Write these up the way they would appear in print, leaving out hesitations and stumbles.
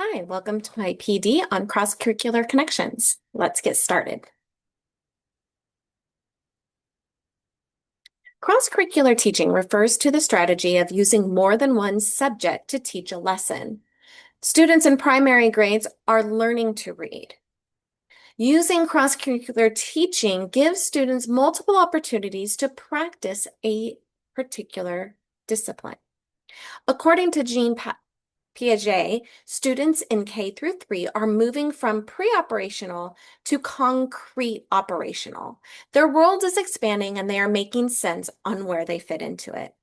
Hi, welcome to my PD on cross-curricular connections. Let's get started. Cross-curricular teaching refers to the strategy of using more than one subject to teach a lesson. Students in primary grades are learning to read. Using cross-curricular teaching gives students multiple opportunities to practice a particular discipline. According to Jean Piaget, students in K through 3 are moving from pre-operational to concrete operational. Their world is expanding and they are making sense on where they fit into it.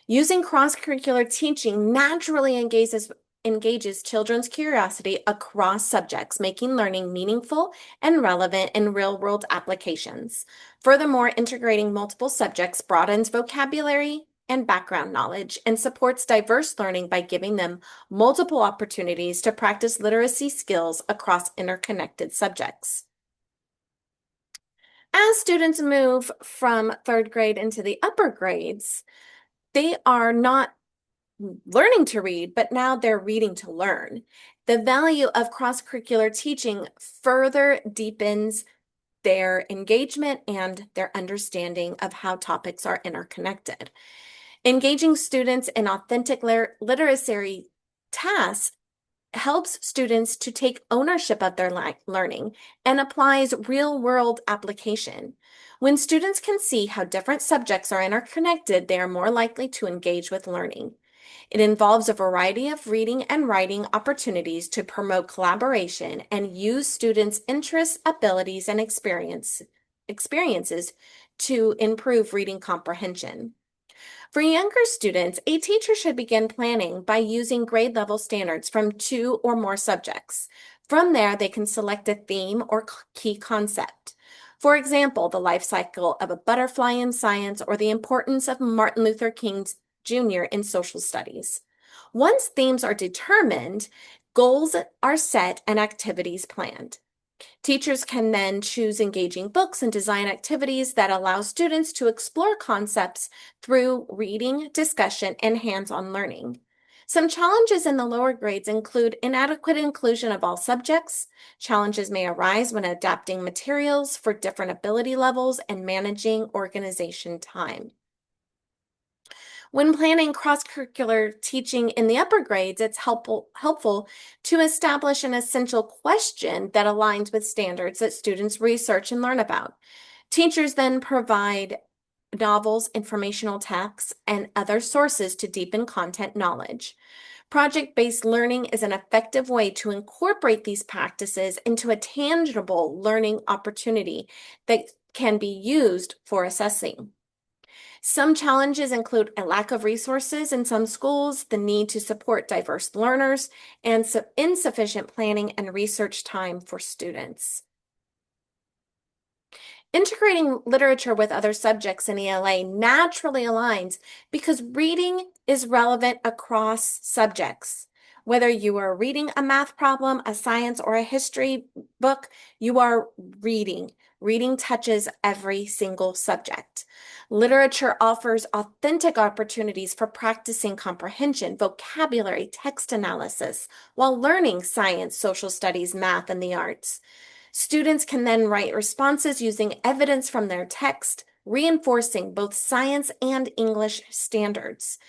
Using cross-curricular teaching naturally engages children's curiosity across subjects, making learning meaningful and relevant in real-world applications. Furthermore, integrating multiple subjects broadens vocabulary and background knowledge and supports diverse learning by giving them multiple opportunities to practice literacy skills across interconnected subjects. As students move from third grade into the upper grades, they are not learning to read, but now they're reading to learn. The value of cross-curricular teaching further deepens their engagement and their understanding of how topics are interconnected. Engaging students in authentic literacy tasks helps students to take ownership of their learning and applies real-world application. When students can see how different subjects are interconnected, they are more likely to engage with learning. It involves a variety of reading and writing opportunities to promote collaboration and use students' interests, abilities, and experiences to improve reading comprehension. For younger students, a teacher should begin planning by using grade level standards from 2 or more subjects. From there, they can select a theme or key concept. For example, the life cycle of a butterfly in science or the importance of Martin Luther King Jr. in social studies. Once themes are determined, goals are set and activities planned. Teachers can then choose engaging books and design activities that allow students to explore concepts through reading, discussion, and hands-on learning. Some challenges in the lower grades include inadequate inclusion of all subjects. Challenges may arise when adapting materials for different ability levels and managing organization time. When planning cross-curricular teaching in the upper grades, it's helpful to establish an essential question that aligns with standards that students research and learn about. Teachers then provide novels, informational texts, and other sources to deepen content knowledge. Project-based learning is an effective way to incorporate these practices into a tangible learning opportunity that can be used for assessing. Some challenges include a lack of resources in some schools, the need to support diverse learners, and insufficient planning and research time for students. Integrating literature with other subjects in ELA naturally aligns because reading is relevant across subjects. Whether you are reading a math problem, a science, or a history book, you are reading. Reading touches every single subject. Literature offers authentic opportunities for practicing comprehension, vocabulary, text analysis, while learning science, social studies, math, and the arts. Students can then write responses using evidence from their text, reinforcing both science and English standards.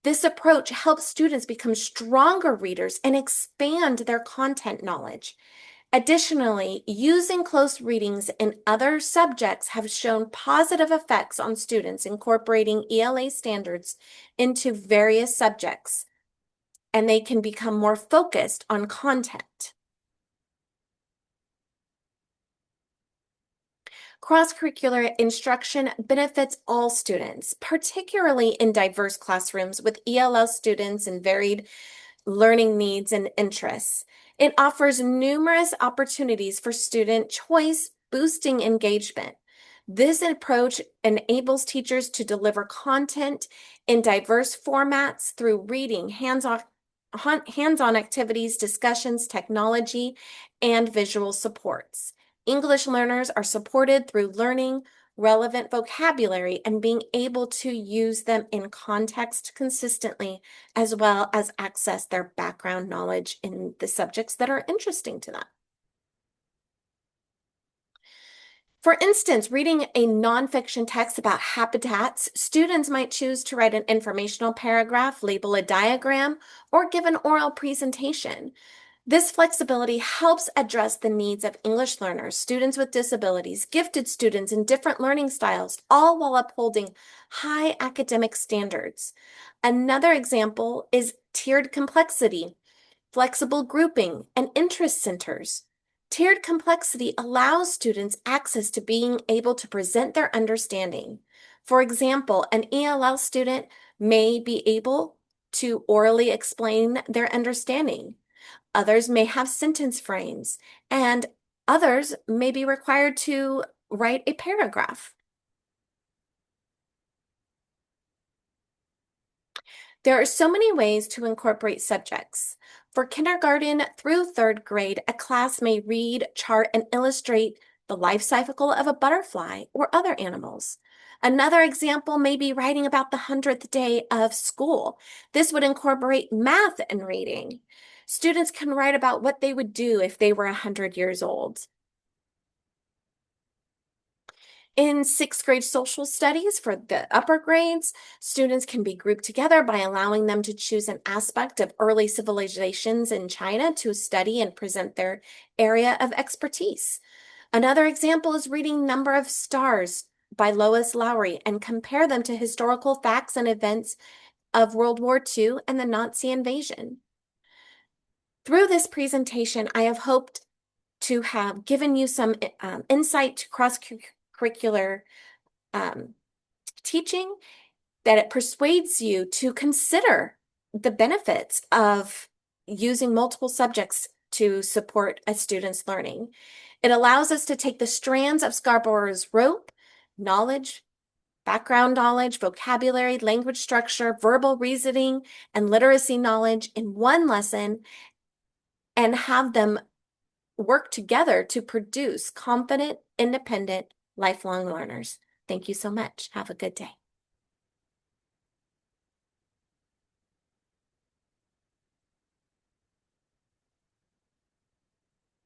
This approach helps students become stronger readers and expand their content knowledge. Additionally, using close readings in other subjects have shown positive effects on students incorporating ELA standards into various subjects, and they can become more focused on content. Cross-curricular instruction benefits all students, particularly in diverse classrooms with ELL students and varied learning needs and interests. It offers numerous opportunities for student choice, boosting engagement. This approach enables teachers to deliver content in diverse formats through reading, hands-on activities, discussions, technology, and visual supports. English learners are supported through learning relevant vocabulary, and being able to use them in context consistently, as well as access their background knowledge in the subjects that are interesting to them. For instance, reading a nonfiction text about habitats, students might choose to write an informational paragraph, label a diagram, or give an oral presentation. This flexibility helps address the needs of English learners, students with disabilities, gifted students, and different learning styles, all while upholding high academic standards. Another example is tiered complexity, flexible grouping, and interest centers. Tiered complexity allows students access to being able to present their understanding. For example, an ELL student may be able to orally explain their understanding. Others may have sentence frames, and others may be required to write a paragraph. There are so many ways to incorporate subjects. For kindergarten through third grade, a class may read, chart, and illustrate the life cycle of a butterfly or other animals. Another example may be writing about the 100th day of school. This would incorporate math and reading. Students can write about what they would do if they were 100 years old. In sixth grade social studies for the upper grades, students can be grouped together by allowing them to choose an aspect of early civilizations in China to study and present their area of expertise. Another example is reading Number of Stars by Lois Lowry and compare them to historical facts and events of World War II and the Nazi invasion. Through this presentation, I have hoped to have given you some insight to cross-curricular teaching, that it persuades you to consider the benefits of using multiple subjects to support a student's learning. It allows us to take the strands of Scarborough's rope, knowledge, background knowledge, vocabulary, language structure, verbal reasoning, and literacy knowledge in one lesson and have them work together to produce confident, independent, lifelong learners. Thank you so much. Have a good day.